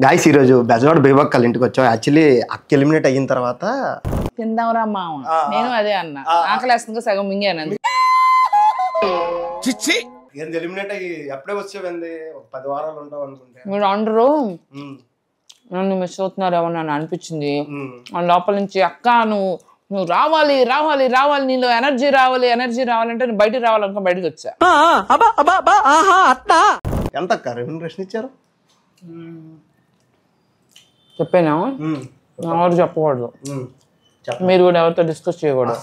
Guys ఈరోజు బెజవాడ బేబక్కల ఇంటికి వచ్చాం. యాక్చువల్లీ అక్క ఎలిమినేట్ అయిన తర్వాత తిందాంరా మామ, నేను అదే అన్నా. ఆకలేస్తుంది సగం మింగాను. ఏంది ఎలిమినేట్ అయ్యి ఎప్పుడే వచ్చేవంది? 10 వారాలు ఉంటావు అనుకుంటే. మీరు అందరూ నన్ను మిస్ అవుతున్నారేమో నన్ను అనిపించింది. లోపల నుంచి అక్క నువ్వు రావాలి రావాలి రావాలి, నీలో ఎనర్జీ రావాలి రావాలంటే నేను బయటకు రావాలనుకో బయటకు వచ్చా. ఎంత అక్క రెమ్యునరేషన్ ఇచ్చారు? చెప్పానా? ఎవరు చెప్పకూడదు, మీరు కూడా ఎవరితో డిస్కస్ చేయకూడదు.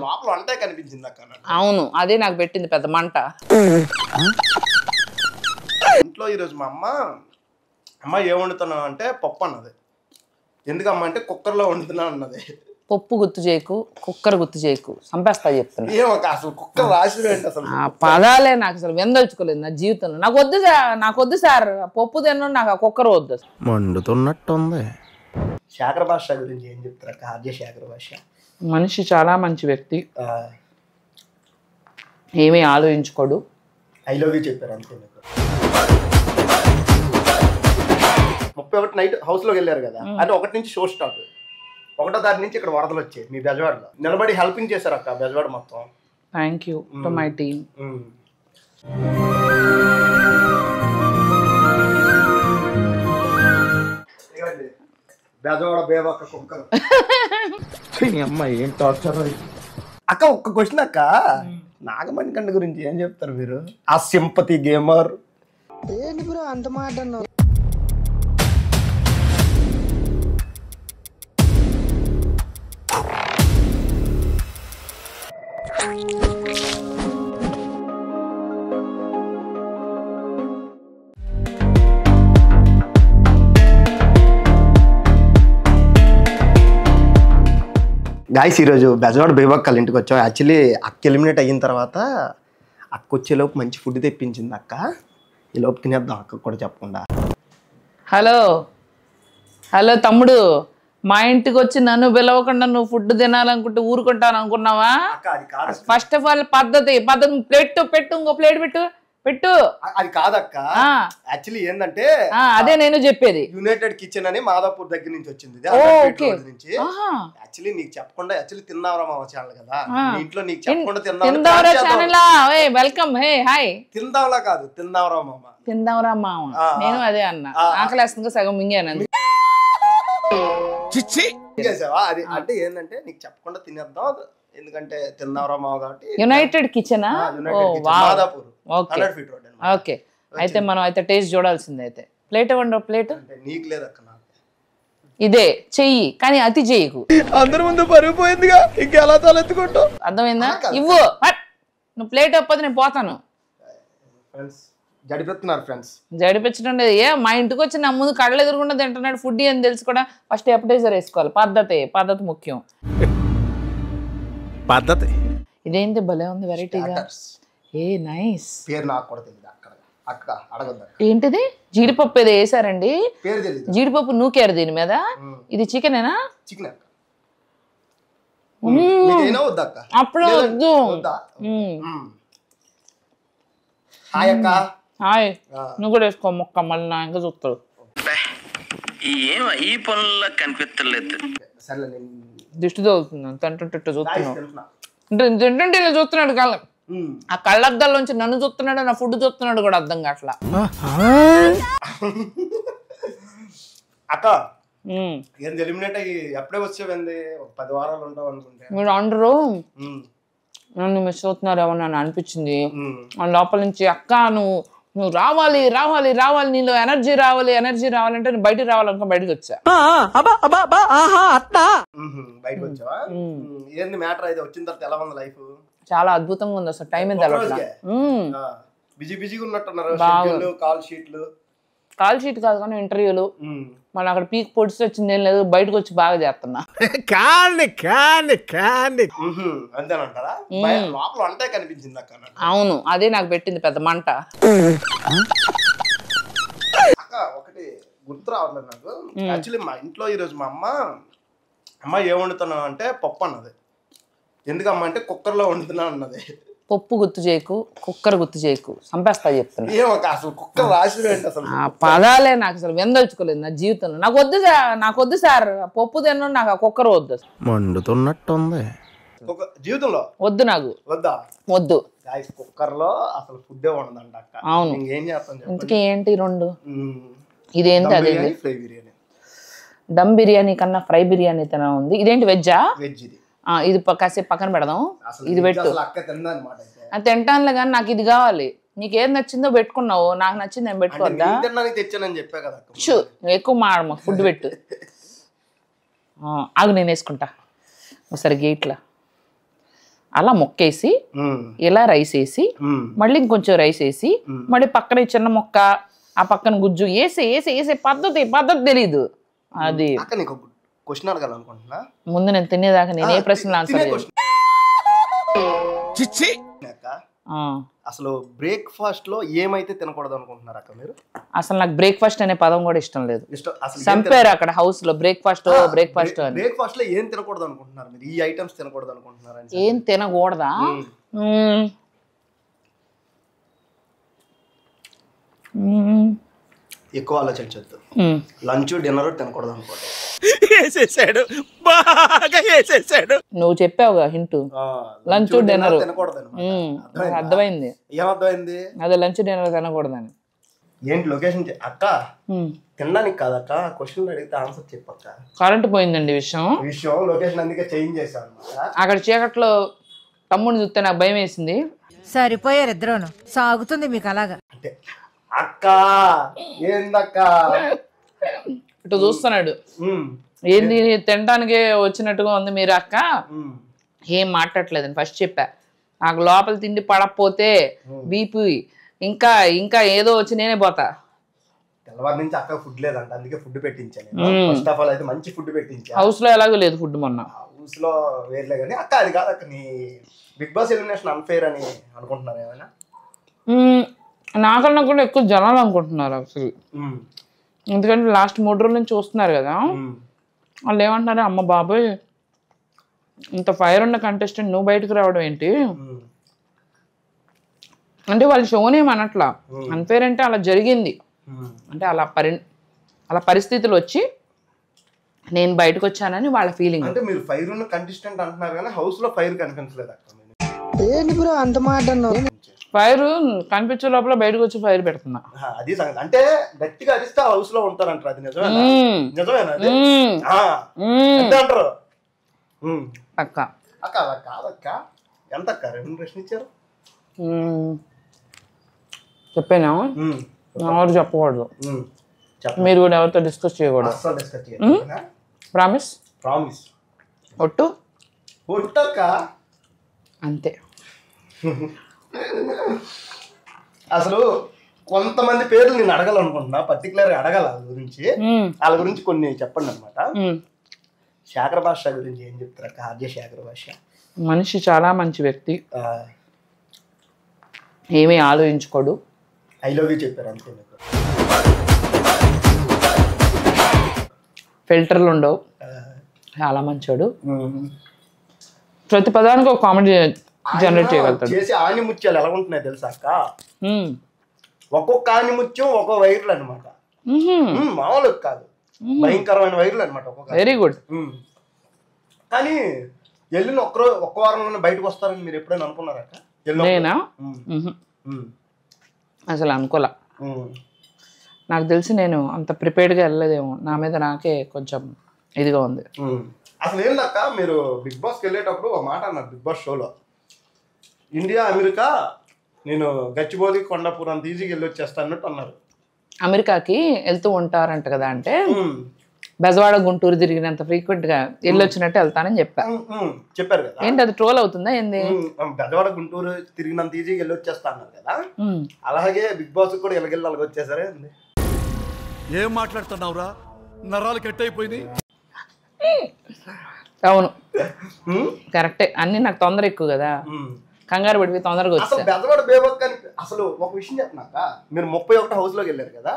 లోపల అంటే కనిపించింది అక్క. అవును, అదే నాకు పెట్టింది పెద్ద మంట. ఇంట్లో ఈరోజు మా అమ్మ ఏం వండుతున్నావు అంటే పప్పు అన్నది. ఎందుకమ్మా అంటే కుక్కర్లో వండుతున్నా అన్నది. పప్పు గుర్తు చేయకు, కుక్కర్ గుర్తు చేయకు, చంపేస్తా చెప్తున్నా. ఏమో అసలు కుక్కర్ రాసి అసలు ఆ పదాలే నాకు అసలు వెందల్చుకోలేదు నా జీవితంలో. నాకు వద్దు సార్ పప్పు తిన్నా, నాకు ఆ కుక్కర్ వద్దు. మండుతున్నట్టుంది. శేఖర్ భాష గురించి ఏం చెప్తారు అక్క? ఆర్జే శేఖర్ భాష మనిషి చాలా మంచి వ్యక్తి, ఏమీ ఆలోచించుకోడు. ఐ లవ్ యూ చెప్పారు అంతే. 31 నైట్ హౌస్ లోకి వెళ్ళారు కదా, అంటే 1 నుంచి షో స్టార్ట్. 1వ తారీఖు నుంచి ఇక్కడ వరదలు వచ్చాయి. మీ బెజవాడలో నిలబడి హెల్పింగ్ చేశారు అక్క బెజవాడ మొత్తం. Thank you to my team. Bezawada Bebakka cooker. ఏం టార్చర్ అక్క. ఒక్క క్వశ్చన్ అక్క, నాగమణికంఠ గురించి ఏం చెప్తారు మీరు? ఆ సింపతి గేమర్ ఏంటి బ్రో అంత మాట అన్నావు? గాయ్స్ ఈరోజు బెజవాడ బేబక్కల ఇంటికి వచ్చాం. యాక్చువల్లీ అక్క ఎలిమినేట్ అయిన తర్వాత అక్క వచ్చేలోపు మంచి ఫుడ్ తెప్పించింది అక్క. ఈ లోపు తినేద్దాం అక్క కూడా చెప్పకుండా. హలో తమ్ముడు, మా ఇంటికి వచ్చి నన్ను పిలవకుండా నువ్వు ఫుడ్ తినాలనుకుంటే ఊరుకుంటాను అనుకున్నావా? ఫస్ట్ ఆఫ్ ఆల్ పద్ధతి ప్లేట్ పెట్టు, ఇంకో ప్లేట్ పెట్టు. అది కాదక్క, యాక్చువల్లీ ఏంటంటే అదే నేను చెప్పేది. యునైటెడ్ కిచెన్ అని మాదాపూర్ దగ్గర నుంచి వచ్చింది. యాక్చువల్లీ నీకు చెప్పకుండా యాక్చువల్లీ తిందావరా మామ ఛానల్ కదా, ఇంట్లో నీకు చెప్పకుండా తిందావరా ఛానల్. Welcome, hey hi. తిందావలా కాదు, తిందావరా మామ. నేను అదే అన్నా. ఆకలేస్తుంది సగం మింగాను. అది అంటే ఏంటంటే నీకు చెప్పకుండా తినేద్దాం, ఎందుకంటే తిందావరా మామ కాబట్టి. యునైటెడ్ కిచెనా? మాదాపూర్. ఓకే, అయితే మనం అయితే టేస్ట్ చూడాల్సిందే. అయితే ప్లేట్ ఇవ్వండి. ప్లేట్ నీకు లేదక్క, ఇదే చెయ్యి కానీ అతి చేయకు. అందరి ముందు పరిగిపోయిందిగా, ఇంకెలా తలెత్తుకుంటూ. అర్థమైందా? ఇవ్వు. నువ్వు ప్లేట్ ఇవ్వకపోతే నేను పోతాను. జడిపించడం లేదు. మా ఇంటికి వచ్చి నా ముందు కళ్ళు ఎదురుకుండా తింటున్నాడు ఫుడ్ అని తెలిసి కూడా ఫస్ట్ అపెటైజర్ వేసుకోవాలి. పద్ధతి ముఖ్యం. ఇదేంటి భలే ఉంది వెరైటీగా. A nice. పేరు నాకు కూడా తెలియదు అక్క, అడగద్దు. ఏంటిది? జీడిపప్పు ఏదో వేసారండి. జీడిపప్పు నూకారు దీని మీద. ఇది చికెనేనా? చికెన్. అప్పుడు వద్దు. హాయ్ అక్క. హాయ్. నువ్వు కూడా వేసుకో మొక్క, మళ్ళీ నా ఇంకా చూస్తాడు. ఈ పనుల్లో కనిపించలేదు. దిష్టి తగులుతుంది తింటుంటే చూస్తున్నాడు. తింటుంటే చూస్తున్నాడు కాలం. ఆ కళ్ళద్దాల్లోంచి నన్ను చూస్తున్నాడు, నా ఫుడ్ చూస్తున్నాడు కూడా అర్థం కావట్లా. అక్క ఏంది ఎలిమినేట్ అయ్యి ఎప్పుడే వచ్చేవంది? 10 వారాలు ఉంటావు అనుకుంటే. మీరు అందరూ నన్ను మిస్ అవుతున్నారేమో నన్ను అనిపించింది. లోపల నుంచి అక్క నువ్వు రావాలి రావాలి రావాలి, నీలో ఎనర్జీ రావాలంటే నేను బయటకు రావాలనుకో బయటకు వచ్చా. బయటకు వచ్చావా? ఏంది మ్యాటర్? అయితే వచ్చిన తర్వాత ఎలా ఉంది లైఫ్? చాలా అద్భుతంగా ఉంది అసలు. టైం ఎంత బిజీగా ఉన్నట్టున్నారు. కాల్ షీట్ కాదు కానీ ఇంటర్వ్యూలు. మన అక్కడ పీక్ పొడిచి వచ్చింది ఏం లేదు, బయటకు వచ్చి బాగా చేస్తున్నా. అవును, అదే నాకు పెట్టింది పెద్ద మంట. అక్క ఒకటి గుర్తు రావట్లేదు నాకు. యాక్చువల్లీ మా ఇంట్లో ఈరోజు మా అమ్మ ఏం వండుతున్నావు అంటే పప్పు అన్నది. ఎందుకమ్మా అంటే కుక్కర్లో వండుతున్నా అన్నది. పప్పు గుర్తు చేయకు, కుక్కర్ గుర్తు చేయకు, చంపేస్తా చెప్తున్నా. ఏమో అసలు కుక్క రాసి అసలు ఆ పదాలే నాకు అసలు వెందల్చుకోలేదు నా జీవితంలో. నాకు వద్దు సార్ పప్పు తిన్నా, నాకు ఆ కుక్కర్ వద్దు. మండుతున్నట్టుంది జీవితంలో వద్దు, నాకు వద్దా వద్దు. కుక్కర్ లో అసలు ఫుడ్డే ఉండదంట అక్క. అవును, ఇంకేం చేస్తాను ఇంతకీ ఏంటి రెండు? ఇదేంటి? అదేంటి? ఫ్రై బిర్యానీ. దమ్ బిర్యానీ కన్నా ఫ్రై బిర్యానీ తిన ఉంది. ఇదేంటి వెజ్జా? వెజ్ ఇది. ఇది కాసేపు పక్కన పెడదాం, ఇది పెట్టు. అక్క తిందనమాట. అది తింటానులే కానీ నాకు ఇది కావాలి. నీకు ఏది నచ్చిందో పెట్టుకున్నావు, నాకు నచ్చింది నేను పెట్టుకోవద్దా? తెచ్చానని చెప్పా కదా. నువ్వు ఎక్కువ మాడమ, ఫుడ్ పెట్టు. ఆగు, నేను వేసుకుంటా ఒకసారి గేట్లా. అలా మొక్కేసి ఇలా రైస్ వేసి మళ్ళీ ఇంకొంచెం రైస్ వేసి మళ్ళీ పక్కన చిన్న మొక్క, ఆ పక్కన గుజ్జు వేసి వేసి వేసే పద్ధతి తెలీదు. అది క్వశ్చన్ అడగాలనుకుంటున్నా. ముందు నేను తినేదాకా నేను ఏ ప్రశ్నలు ఆన్సర్ లేదు. అసలు బ్రేక్ఫాస్ట్ లో ఏమైతే తినకూడదు అనుకుంటున్నారు అక్క మీరు? అసలు నాకు బ్రేక్ఫాస్ట్ అనే పదం కూడా ఇష్టం లేదు. చంపారు అక్కడ హౌస్ లో బ్రేక్ఫాస్ట్ బ్రేక్ఫాస్ట్ అని. బ్రేక్ఫాస్ట్ లో ఏం తినకూడదు అనుకుంటున్నారు మీరు? ఈ ఐటమ్స్ తినకూడదు అనుకుంటున్నారు? ఏం తినకూడదా? ఎక్కువ ఆలోచించద్దు. లంచ్ డిన్నర్ తినకూడదు అనుకోండి. నువ్వు చెప్పావుగా హింట్, లంచ్ డిన్నర్ అర్థమైంది. ఏమర్థమైంది? అదే లంచ్ డిన్నర్ తినకూడదని. ఏంటి లొకేషన్ అక్క? తినడానికి కాదక్క, క్వశ్చన్ అడిగితే ఆన్సర్ చెప్పక్క. కరెంట్ పోయిందండి విషయం లొకేషన్ అందుకే చేంజ్ చేశాను అనమాట. అక్కడ చీకట్లో తమ్ముడిని చూస్తే నాకు భయం వేసింది. సరిపోయారు ఇద్దరును, సాగుతుంది మీకు అలాగా. అంటే అక్క ఏందక్క ఇటు చూస్తున్నాడు, ఏంది తినడానికే వచ్చినట్టుగా ఉంది మీరు అక్క. ఏం మాట్లాడలేదని ఫస్ట్ చెప్పా. నాకు లోపల తిండి పడకపోతే బీపీ ఇంకా ఇంకా ఏదో వచ్చి నేనే పోతా. తెల్లవారి నుంచి అక్క ఫుడ్ లేదంట, అందుకే ఫుడ్ పెట్టించాను. ఫస్ట్ ఆఫ్ ఆల్ అయితే మంచి ఫుడ్ పెట్టించా. హౌస్ లో ఎలాగో లేదు ఫుడ్. మొన్న హౌస్ లో వేర్లే కానీ అక్క అది కాదు అక్క, నీ బిగ్ బాస్ ఎలిమినేషన్ అన్ఫెయిర్ అని అనుకుంటున్నారు ఏమైనా? నాకన్నా కూడా ఎక్కువ జనాలు అనుకుంటున్నారు అసలు. ఎందుకంటే లాస్ట్ 3 రోజుల నుంచి చూస్తున్నారు కదా, వాళ్ళు ఏమంటున్నారు, అమ్మ బాబోయ్ ఇంత ఫైర్ ఉన్న కంటెస్టెంట్ నువ్వు బయటకు రావడం ఏంటి అంటే వాళ్ళు షోనేమనట్లా. అన్ఫేర్ అంటే అలా జరిగింది, అంటే అలా పరిస్థితులు వచ్చి నేను బయటకు వచ్చానని వాళ్ళ ఫీలింగ్. అంటే మీరు ఫైర్ ఉన్న కంటెస్టెంట్ అంటున్నారు కానీ హౌస్ లో ఫైర్ కనిపించలేదు అక్క. ఏంటి బ్రో అంత మాట అన్నావు? ఫైర్ కనిపించే లోపల బయటకు వచ్చి ఫైర్ పెడుతున్నా. అది సంగతి. అంటే గట్టిగా అరిస్తే హౌస్ లో ఉంటారంటారు, అది నిజమేనా? నిజమేనా అంటారు అక్క? అక్క అలా కాదక్క. ఎంత అక్క రెమ్యునరేషన్ ఇచ్చారు? చెప్పానా? ఎవరు చెప్పకూడదు, మీరు కూడా ఎవరితో డిస్కస్ చేయకూడదు. ప్రామిస్? ప్రామిస్. ఒట్టు? ఒట్టక్క అంతే. అసలు కొంతమంది పేర్లు నేను అడగాలనుకుంటున్నా, పర్టికులర్ అడగాల గురించి. వాళ్ళ గురించి కొన్ని చెప్పండి అనమాట. శేఖర్ భాష గురించి ఏం చెప్తారు? ఆర్జే శేఖర్ భాష మనిషి చాలా మంచి వ్యక్తి, ఏమీ ఆలోచించుకోడు. ఐ లవ్ యూ చెప్పారు అంతే. ఫిల్టర్లు ఉండవు, చాలా మంచోడు. ప్రతి పదానికి ఒక కామెడీ జనరేట్ చేయగలుగుతాడు. చేసి ఆనిముత్యాలు ఎలా ఉంటున్నాయి తెలుసా అక్క? ఒక్కొక్క ఆనిముత్యం ఒక్కో వైర్లు అనమాట, మామూలు కాదు, భయంకరమైన వైర్లు అనమాట. Very good. కానీ వెళ్ళిన ఒక్క వారంలోనే బయటకు వస్తారని మీరు ఎప్పుడైనా అనుకున్నారా అక్క? నేనా? అసలు అనుకోలే. నాకు తెలిసి నేను అంత ప్రిపేర్డ్గా వెళ్ళలేదేమో, నా మీద నాకే కొంచెం ఇదిగా ఉంది. అసలు ఏందక్క, మీరు బిగ్ బాస్కి వెళ్ళేటప్పుడు ఒక మాట అన్నారు బిగ్ బాస్ షోలో, ఇండియా అమెరికా నేను గచ్చిబౌలి కొండాపూర్ అంత ఈజీగా వెళ్ళి వచ్చేస్తా అన్నట్టు అన్నారు. అమెరికాకి వెళ్తూ ఉంటారంట కదా, అంటే బెజవాడ గుంటూరు తిరిగినంత ఫ్రీక్వెంట్ గా వెళ్ళొచ్చినట్టు వెళ్తానని చెప్పారు కదా. ఏంటి అది ట్రోల్ అవుతుందా ఏంది? బెజవాడ గుంటూరు తిరిగినంత ఈజీగా వెళ్ళి వచ్చేస్తా అన్నారు కదా, అలాగే బిగ్ బాస్ కూడా ఎలాగెళ్ళి అలాగ వచ్చేసారే. ఏం మాట్లాడుతున్నావురా, నరాలు కట్ అయిపోయింది. అవును కరెక్టే, అన్ని నాకు తొందర ఎక్కువ కదా, కంగారు పడిపోయి తొందరగా వచ్చా. బెజవాడ బేబక్ అని అసలు ఒక విషయం చెప్పినాక, మీరు 31 హౌస్ లోకి వెళ్ళారు కదా,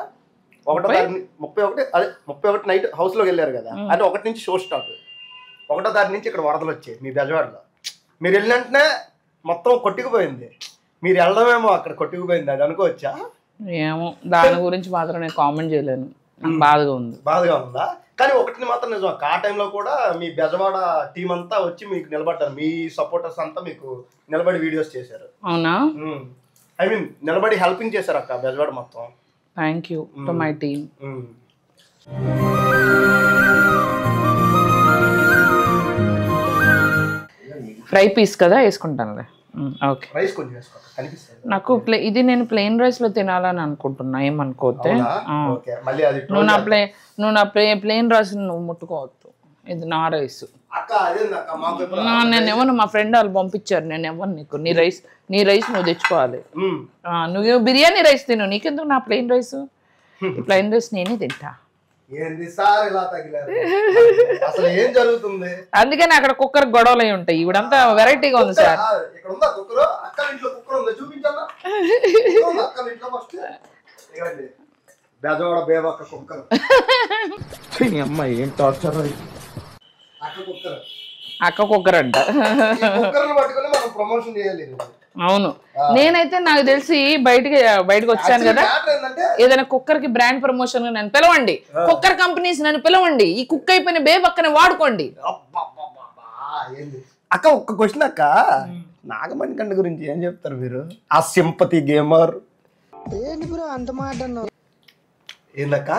31 నైట్ హౌస్ లోకి వెళ్ళారు కదా, అంటే 1 నుంచి షో స్టార్ట్, 1వ తారీఖు నుంచి ఇక్కడ వరదలు వచ్చాయి మీ బెజవాడలో. మీరు వెళ్ళినంటనే మొత్తం కొట్టుకుపోయింది. మీరు వెళ్ళడమేమో అక్కడ కొట్టుకుపోయింది, అది అనుకోవచ్చా? ఏమో, దాని గురించి మాత్రం నేను కామెంట్ చేయలేను, నాకు బాధగా ఉంది. బాధగా ఉందా? కానీ ఒకటి మాత్రం నిజం అక్క, ఆ టైంలో కూడా మీ బెజవాడ టీం అంతా వచ్చి మీకు నిలబడ్డారు, మీ సపోర్టర్స్ అంతా మీకు నిలబడి వీడియోస్ చేశారు. అవునా? ఐ మీన్ నిలబడి హెల్పింగ్ చేశారు అక్క బెజవాడ మొత్తం. Thank you to my team. Fry piece కదా, వేసుకుంటానులే. ఓకే, రైస్ కొంచెం వేసుకో, కనిపిస్తుంది నాకు ఇది నేను ప్లెయిన్ రైస్ లో తినాలని అనుకుంటున్నా, ఏమనుకోతే. మళ్ళీ అది నువ్వు నా ప్లెయిన్ రైస్ నువ్వు ముట్టుకోవద్దు, ఇది నా రైస్. అక్క అదేందక్క మాకు నేను ఎవరు మా ఫ్రెండ్ వాళ్ళు పంపించారు, నేను ఎవరు నీకు నీ రైస్ నువ్వు తెచ్చుకోవాలి. నువ్వు బిర్యానీ రైస్ తిను, నీకెందుకు నా ప్లెయిన్ రైస్? ప్లెయిన్ రైస్ నేనే తింటా. ఏంది సార్ ఇలా తగిలారు, అసలు ఏం జరుగుతుంది? అందుకని అక్కడ కుక్కర్ గొడవలు అయి ఉంటాయి, ఇవిడంతా వెరైటీగా ఉంది సార్. ఇక్కడ ఉందా కుక్కర్? అక్క ఇంట్లో కుక్కర్ ఉందా, చూపించాలా? అక్క ఇంట్లో ఫస్ట్ ఇవ్వండి, బెజవాడ బేబక్క కుక్కర్. అమ్మాయి ఏం టార్చర్. అక్క కుక్కర్, అక్క కుక్కర్ అంట. కుక్కర్ని పట్టుకొని మనం ప్రమోషన్ చేయాలి. అవును, నేనైతే నాకు తెలిసి బయటకు వచ్చాను కదా, ఏదైనా కుక్కర్ కి బ్రాండ్ ప్రమోషన్ నన్ను పిలవండి, కుక్కర్ కంపెనీస్ నన్ను పిలవండి, ఈ కుక్ అయిపోయిన బేబక్కని వాడుకోండి. అక్క ఒక్క క్వశ్చన్ అక్క, నాగమణికంఠ గురించి ఏం చెప్తారు మీరు? ఆ సింపతి గేమర్ ఏంటి బ్రో అంత మాట అన్నావు? ఏందక్క?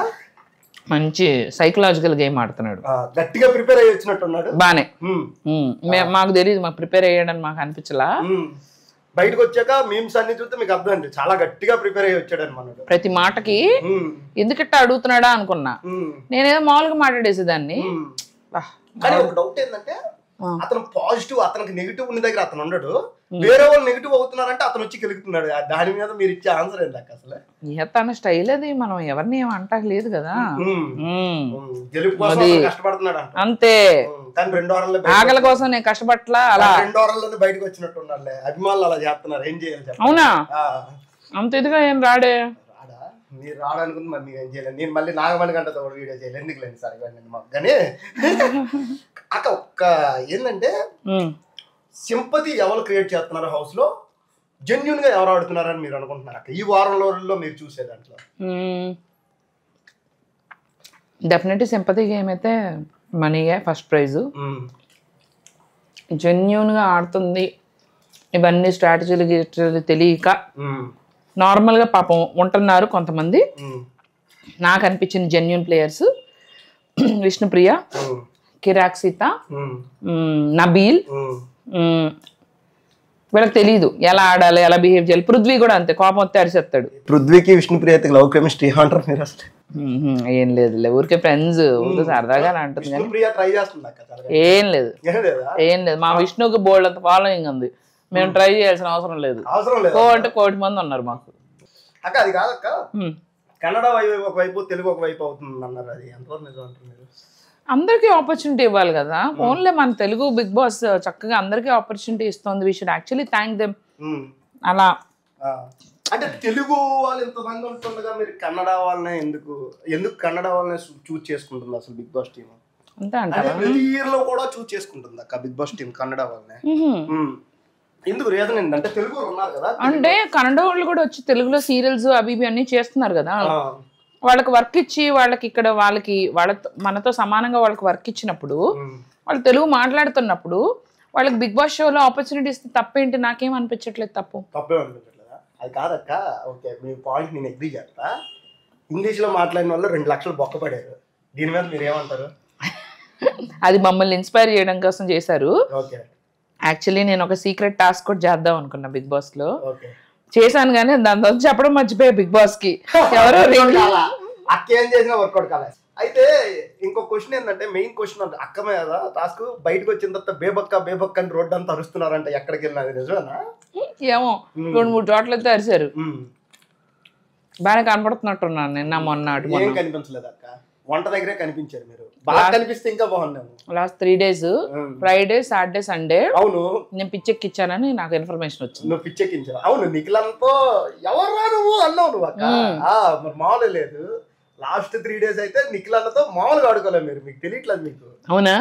మంచి సైకలాజికల్ గేమ్ ఆడుతున్నాడు, గట్టిగా ప్రిపేర్ అయ్యి వచ్చినట్టున్నాడు. బానే, మాకు తెలియదు, మాకు ప్రిపేర్ అయ్యాడని మాకు అనిపించలా. బయటకు వచ్చాక మీమ్స్ అన్ని చూస్తే మీకు అర్థం, చాలా గట్టిగా ప్రిపేర్ అయ్యి వచ్చాడు అనమాట. ప్రతి మాటకి ఎందుకట్ట అడుగుతున్నాడా అనుకున్నా, నేనేదో మామూలుగా మాట్లాడేసేదాన్ని. కానీ ఒక డౌట్ ఏంటంటే, అతను పాజిటివ్, అతనికి నెగిటివ్ ఉన్న దగ్గర అతను ఉండడు, వేరే వాళ్ళు నెగిటివ్ అవుతున్నారంటే అతను వచ్చి గెలుగుతున్నాడు. దాని మీద మీరు ఇచ్చే ఆన్సర్ ఏందాక అసలు? తన స్టైల్ అది, మనం ఎవరిని ఏం అంటాక లేదు కదా, గెలుపు కోసం కష్టపడుతున్నాడు అంతే. కానీ 2 వారాల్లో ఆకలి కోసం నేను కష్టపట్లా, అలా 2 వారాల్లోనే బయటకు వచ్చినట్టు ఉన్నారులే. అభిమానులు అలా చేస్తున్నారు, ఏం చేయాలి? అవునా? అంత ఇదిగా ఏం రాడే. రాడా? మీరు రాడనుకుంది, మరి మీరు ఏం చేయలేదు. నేను మళ్ళీ నాగమణికంఠతో కూడా వీడియో చేయలేదు, ఎందుకు లేదు సార్ ఇవ్వండి మాకు. కానీ అక్క ఒక్క ఏంటంటే, సింపతి ఎవరు క్రియేట్ చేస్తున్నారు హౌస్ లో, జెన్యున్ గా ఎవరు ఆడుతున్నారని మీరు అనుకుంటున్నారు అక్క ఈ వారం రోజుల్లో మీరు చూసే దాంట్లో? డెఫినెట్లీ సింపతి గేమ్ అయితే మనీయే ఫస్ట్ ప్రైజ్. జెన్యున్ గా ఆడుతుంది, ఇవన్నీ స్ట్రాటజీలు తెలియక నార్మల్ గా పాపం ఉంటున్నారు కొంతమంది. నాకు అనిపించిన జెన్యున్ ప్లేయర్స్ విష్ణుప్రియ, కిరాక్ సీత, నబీల్, వీళ్ళకి తెలియదు ఎలా ఆడాలి, ఎలా బిహేవ్ చేయాలి. పృథ్వీ కూడా అంతే, కోపం వస్తే అరిచేస్తాడు. పృథ్వీకి విష్ణుప్రియకి లవ్ కెమిస్ట్రీ అంటారు మీరు అసలు? ఏం లేదు, ఊరికే ఫ్రెండ్స్, ఊరికే సరదాగా అంటుంది. ఏం లేదు, ఏం లేదు. మా విష్ణుకి బోల్డ్ అంత ఫాలోయింగ్ ఉంది, మేము ట్రై చేయాల్సిన అవసరం లేదు. అంటే 1,000,000 మంది ఉన్నారు మాకు. అక్క అది కాదక్క, కన్నడ ఒకవైపు తెలుగు ఒకవైపు అవుతుంది అన్నారు, అది ఎంతవరకు నిజం అంటారు మీరు? అందరికీ ఆపర్చునిటీ ఇవ్వాలి కదా. ఓన్లీ మన తెలుగు బిగ్ బాస్ చక్కగా అందరికీ ఆపర్చునిటీ ఇస్తుంది. We should actually thank them. అలా అంటే తెలుగు వాళ్ళు ఎంతమంది ఉంటుండగా మీరు కన్నడ వాళ్ళనే ఎందుకు కన్నడ వాళ్ళనే చూస్ చేసుకుంటుంది అసలు బిగ్ బాస్ టీమ్? అంతే అంటారా? ప్రతి ఇయర్ లో కూడా చూస్ చేసుకుంటుంది అక్క బిగ్ బాస్ టీమ్ కన్నడ వాళ్ళనే. ఎందుకు రీజన్ ఏంటంటే తెలుగు ఉన్నారు కదా, అంటే కన్నడ వాళ్ళు కూడా వచ్చి తెలుగులో సీరియల్స్ అవి ఇవి అన్ని చేస్తున్నారు కదా. వాళ్ళకి వర్క్ ఇచ్చి వాళ్ళకి ఇక్కడ మనతో సమానంగా వాళ్ళకి వర్క్ ఇచ్చినప్పుడు, వాళ్ళు తెలుగు మాట్లాడుతున్నప్పుడు వాళ్ళకి బిగ్ బాస్ షోలో ఆపర్చునిటీ ఇస్తే తప్పేంటి? నాకేం అనిపించట్లేదు తప్పే అనిపించట్లేదా? అది కాదక్క, ఓకే మీ పాయింట్ నేను అగ్రీ చేస్తా. ఇంగ్లీష్ లో మాట్లాడిన వాళ్ళు 2 లక్షలు బొక్కపడారు, దీని మీద మీరు ఏమంటారు? అది మమ్మల్ని ఇన్స్పైర్ చేయడం కోసం చేశారు. ఓకే, యాక్చువల్లీ నేను ఒక సీక్రెట్ టాస్క్ కూడా చేద్దాం అనుకున్నా బిగ్ బాస్ లో, చేశాను కానీ దాని తర్వాత చెప్పడం మర్చిపోయా బిగ్ బాస్ కి. ఎవరో అక్క ఏం చేసినా వర్కౌట్ కాలేదు. అయితే ఇంకో క్వశ్చన్ ఏంటంటే, మెయిన్ క్వశ్చన్ అంటే అక్క మీద టాస్క్ బయటకు వచ్చిన తర్వాత బేబక్క అని రోడ్డు అంతా అరుస్తున్నారంట, ఎక్కడికి వెళ్ళినా అది నిజమేనా? ఏమో 2-3 చోట్ల అయితే అరిశారు. బాగా కనపడుతున్నట్టున్నాను నిన్న మొన్న. ఏం కనిపించలేదు అక్క, వంట దగ్గరే కనిపించారు మీరు. బాగా కనిపిస్తే ఇంకా బాగున్నాము. Last 3 days Friday, Saturday, Sunday. అవును, నేను పిచ్చెక్కిచ్చానని నాకు ఇన్ఫర్మేషన్ వచ్చింది. నువ్వు పిచ్చెక్కించావు? అవును, నిఖిలంతో ఎవరా నువ్వు అన్నావు నువ్వు అక్క. మరి మామూలు లేదు, లాస్ట్ 3 days అయితే నిఖిలన్నతో మామూలుగా ఆడుకోలేదు మీరు, మీకు తెలియట్లేదు మీకు. అవునా?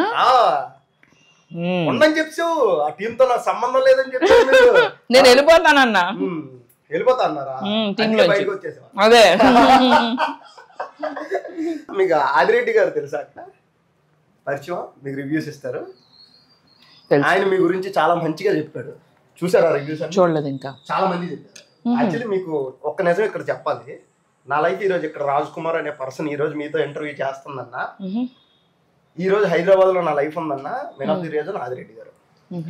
ఉండని చెప్పావు, ఆ టీమ్ తో నాకు సంబంధం లేదని చెప్పావు మీరు. నేను వెళ్ళిపోతానన్నా. వెళ్ళిపోతా అన్నారా? టీమ్ లో బయటకు వచ్చేసా. అదే. మీకు ఆదిరెడ్డి గారు తెలుసా అక్క? పరిచయం, మీకు రివ్యూస్ ఇస్తారు. ఆయన మీ గురించి చాలా మంచిగా చెప్పాడు. చూసారా రివ్యూస్? చూడలేదు ఇంకా. చాలా మంది చెప్పారు. యాక్చువల్లీ మీకు ఒక్క నిజం ఇక్కడ చెప్పాలి. నా లైఫ్ ఈ రోజు ఇక్కడ రాజ్ కుమార్ అనే పర్సన్ ఈ రోజు మీతో ఇంటర్వ్యూ చేస్తుందన్న, ఈ రోజు హైదరాబాద్ లో నా లైఫ్ ఉందన్న main of the reason Adireddy గారు.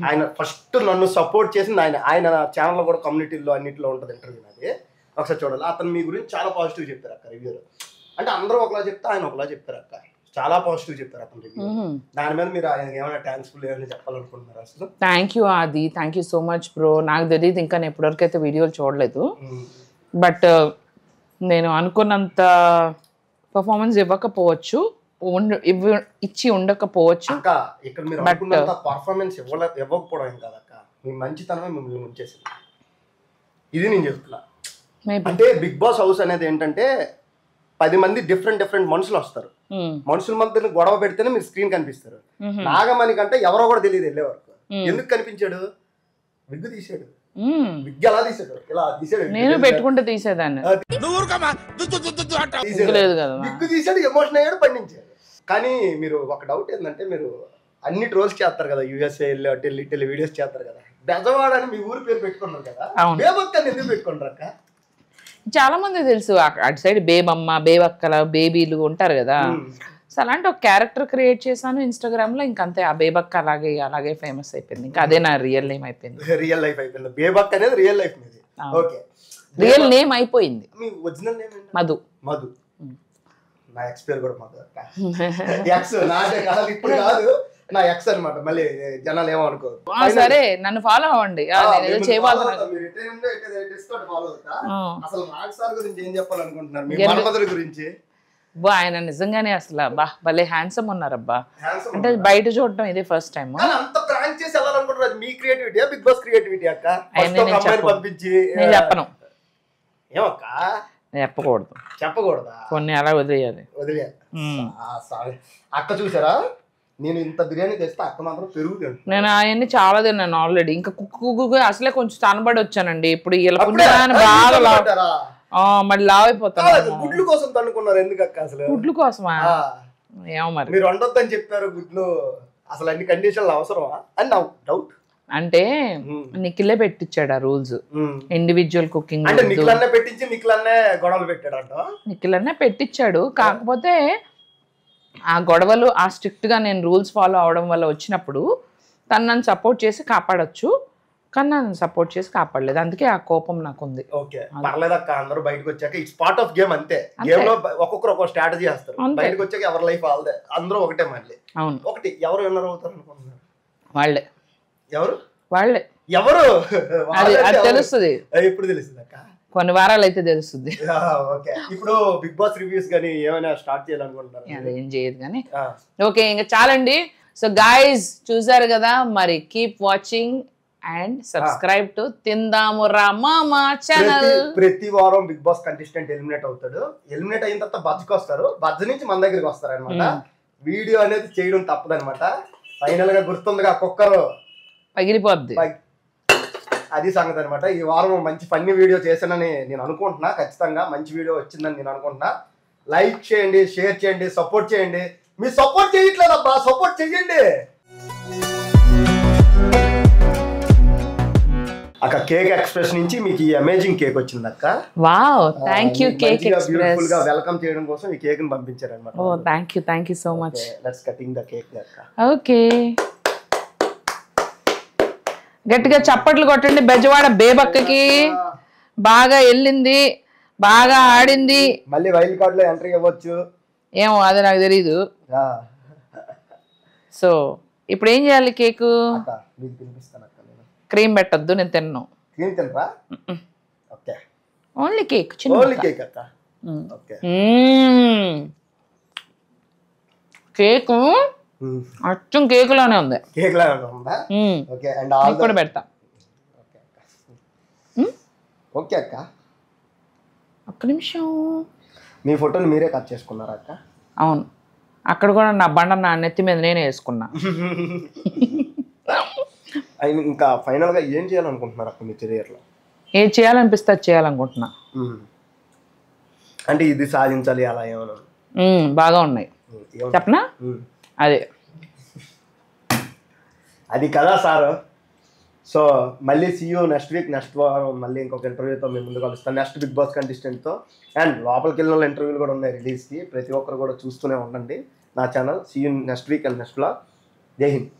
ఆయన ఫస్ట్ నన్ను సపోర్ట్ చేసింది ఆయన ఛానల్ కూడా కమ్యూనిటీలో అన్నింటిలో ఉంటుంది ఇంటర్వ్యూ అది, ఒకసారి చూడాలి. అతను మీ గురించి చాలా పాజిటివ్ చెప్పారు అక్క రివ్యూలో. అంటే అందరూ ఒకలా చెప్తే ఆయన ఒకలా చెప్పారు అక్క, చాలా పాజిటివ్ చెప్పారు అతను రివ్యూ. దాని మీద మీరు ఆయన ఏమైనా థ్యాంక్స్ఫుల్ ఏమైనా చెప్పాలనుకుంటున్నారు అసలు? థ్యాంక్ యూ ఆది, thank you so much bro. నాకు తెలియదు, ఇంకా నేను ఇప్పటివరకు వీడియోలు చూడలేదు. బట్ నేను అనుకున్నంత పర్ఫార్మెన్స్ ఇవ్వకపోవచ్చు, ఇచ్చి ఉండకపోవచ్చు. ఇక్కడ మీరు అనుకున్నంత పర్ఫార్మెన్స్ ఇవ్వకపోవడం ఏం కాదక్క, మీ మంచితనమే మిమ్మల్ని ముంచేసింది. ఇది నేను చెప్తున్నా. అంటే బిగ్ బాస్ హౌస్ అనేది ఏంటంటే 10 మంది డిఫరెంట్ మనుషులు వస్తారు. మనుషుల మధ్య గొడవ పెడితేనే మీరు స్క్రీన్ కనిపిస్తారు. నాగమణి కంటే ఎవరో కూడా తెలియదు వెళ్ళే వరకు. ఎందుకు కనిపించాడు? విగ్గు తీసాడు. విగ్గు ఎలా తీసాడు? ఇలా తీసాడు. నేను పెట్టుకుంటే తీసేదాన్ని. విగ్గు తీసాడు, ఎమోషన్ అయ్యాడు, పండించాడు. కానీ మీరు ఒక డౌట్ ఏంటంటే, మీరు అన్ని ట్రోల్స్ చేస్తారు కదా, యూఎస్ఏ వెళ్ళి వీడియోస్ చేస్తారు కదా, బెజవాడ అని మీ ఊరి పేరు పెట్టుకున్నారు కదా, బేబక్కని ఎందుకు పెట్టుకుంటారు అక్క? చాలా మంది తెలుసు అటు సైడ్ బేబమ్మ, బేబక్కల, బేబీలు ఉంటారు కదా. సో అలాంటి ఒక క్యారెక్టర్ క్రియేట్ చేశాను ఇన్స్టాగ్రామ్ లో. ఇంకంతే, ఆ బేబక్క అలాగే ఫేమస్ అయిపోయింది. ఇంకా అదే నా రియల్ నేమ్ అయిపోయింది. రియల్ లైఫ్ అయిపోయింది. బేబక్క అనేది రియల్ లైఫ్ మీది. ఓకే, రియల్ నేమ్ అయిపోయింది. మీ ఒరిజినల్ నేమ్ ఏంటి? మధు. నా ఎక్స్ పేరు కూడా మధు అక్క. ఎక్స్ నాదే కాదు, ఇప్పుడు కాదు, నా ఎక్స్ అన్నమాట. మళ్ళీ జనాలు ఏమో అనుకోరు. సరే, నన్ను ఫాలో అవ్వండి. అసలు నాగ్ సార్ గురించి ఏం చెప్పాలనుకుంటున్నారు? మీ మన్మధుడి గురించి. ఆయన నిజంగానే అసలు భలే హ్యాండ్సమ్ ఉన్నారబ్బా. అంటే బయట చూడటం ఇదే ఫస్ట్ టైం. అంత ప్రాంక్ చేసి వెళ్ళాలనుకుంటున్నారు. మీ క్రియేటివిటీ, బిగ్ బాస్ క్రియేటివిటీ అక్క? పంపించి నేను చెప్పను. ఏమక్క? చెప్పకూడదా? కొన్ని అలా వదిలేయాలి. అక్క చూసారా, నేను ఇంత బిర్యానీ తెస్తే అక్క మాత్రం పెరుగు తింటాను. నేను అవన్నీ చాలా తిన్నాను ఆల్రెడీ. ఇంకా కుక్కు అసలే కొంచెం తనబడి వచ్చానండి. ఇప్పుడు ఇలా బాగా మళ్ళీ లావ్ అయిపోతాను. గుడ్లు కోసం తనుకున్నారు ఎందుకు అక్క? అసలు గుడ్లు కోసమా? ఏమో మరి. మీరు వండొద్దని చెప్పారు గుడ్లు, అసలు అన్ని కండిషన్లు అవసరమా అని నా డౌట్. అంటే నిఖిలే పెట్టించాడు ఆ రూల్స్, ఇండివిజువల్ కుకింగ్. అంటే నిఖిలన్నే పెట్టించి నిఖిలన్నే గొడవలు పెట్టాడంట. నిఖిలన్నే పెట్టించాడు. కాకపోతే ఆ గొడవలు ఆ స్ట్రిక్ట్ గా నేను రూల్స్ ఫాలో అవడం వల్ల వచ్చినప్పుడు తను నన్ను సపోర్ట్ చేసి కాపాడొచ్చు, కానీ నన్ను సపోర్ట్ చేసి కాపాడలేదు. అందుకే ఆ కోపం నాకు ఉంది. ఓకే, పర్లేదు అక్క. అందరూ బయటకు వచ్చాక ఇట్స్ పార్ట్ ఆఫ్ గేమ్. అంతే, గేమ్ లో ఒక్కొక్కరు ఒక్కొక్క స్ట్రాటజీ చేస్తారు. బయటకు వచ్చాక ఎవరి లైఫ్ వాళ్ళదే, అందరూ ఒకటే. మళ్ళీ అవును, ఒకటి. ఎవరు విన్నర్ అవుతారు అనుకుంటున్నారు? వాళ్ళే. ఎవరు? అది తెలుస్తుంది. ఎప్పుడు తెలుస్తుంది అక్క? కొన్ని వారాలు అయితే తెలుస్తుంది. ఓకే, ఇప్పుడు బిగ్ బాస్ రివ్యూస్ కానీ ఏమైనా స్టార్ట్ చేయాలనుకుంటున్నారు? అదేం చేయదు కానీ. ఓకే, ఇంకా చాలండి. సో గైస్, చూసారు కదా, మరి keep watching and subscribe to తిందాము రా మామా ఛానల్. ప్రతి వారం బిగ్ బాస్ కంటెస్టెంట్ ఎలిమినేట్ అవుతాడు. ఎలిమినేట్ అయిన తర్వాత బజ్కి వస్తారు, బజ్జ నుంచి మన దగ్గరికి వస్తారు అనమాట. వీడియో అనేది చేయడం తప్పదనమాట. ఫైనల్ గా గుర్తుందిగా, కుక్కరు పగిలిపోద్ది. అది సంగతి అనమాట. ఈ వారం మంచి ఫన్నీ వీడియో చేశానని నేను అనుకుంటున్నా. ఖచ్చితంగా మంచి వీడియో వచ్చిందని నేను అనుకుంటున్నా. లైక్ చేయండి, షేర్ చేయండి, సపోర్ట్ చేయండి. మీరు సపోర్ట్ చేయట్లేదబ్బా, సపోర్ట్ చేయండి అక్క. కేక్ ఎక్స్ప్రెస్ నుంచి మీకు ఈ అమేజింగ్ కేక్ వచ్చింది అక్క. Wow, thank you cake express. Beautiful గా వెల్కమ్ చేయడం కోసం ఈ కేక్ ని పంపించారు అన్నమాట. ఓ thank you so much. Let's cutting the cake అక్క. ఓకే, గట్టిగా చప్పట్లు కొట్టండి. బెజవాడ బేబక్కకి బాగా వెళ్ళింది, బాగా ఆడింది. మళ్ళీ వైల్డ్ కార్డ్ లో ఎంట్రీ ఇవ్వచ్చు ఏమో, అది నాకు తెలీదు. సో ఇప్పుడు ఏం చేయాలి? కేకు క్రీమ్ పెట్టద్దు, నేను తిన్నాను. క్రీమ్ తినరా? Okay, only cake, only cake అక్క. ఓకే, కేకు అచ్చం కేక్ లోనే ఉంది. కేక్ లాగా ఉందా? ఓకే, అండ్ ఆల్ కూడా పెడతా. ఓకే అక్క, ఒక్క నిమిషం. మీ ఫోటోని మీరే కట్ చేసుకున్నారా అక్క? అవును, అక్కడ కూడా నా బండ నా నెత్తి మీద నేనే వేసుకున్నా. ఇంకా ఫైనల్గా ఏం చేయాలనుకుంటున్నారు అక్క మీ కెరియర్లో? ఏం చేయాలనిపిస్తే అది చేయాలనుకుంటున్నా. అంటే ఇది సాధించాలి అలా ఏమైనా? బాగా ఉన్నాయి చెప్పనా? అదే అది కదా సార్. సో మళ్ళీ సీయూ నెక్స్ట్ వీక్, నెక్స్ట్ వారం మళ్ళీ ఇంకొక ఇంటర్వ్యూతో మేము ముందు కలుస్తాను, నెక్స్ట్ బిగ్ బాస్ కంటెస్టెంట్తో. అండ్ లోపలికి వెళ్ళిన వాళ్ళు ఇంటర్వ్యూలు కూడా ఉన్నాయి రిలీజ్కి, ప్రతి ఒక్కరు కూడా చూస్తూనే ఉండండి నా channel. See you next week and next blog. జై హింద్.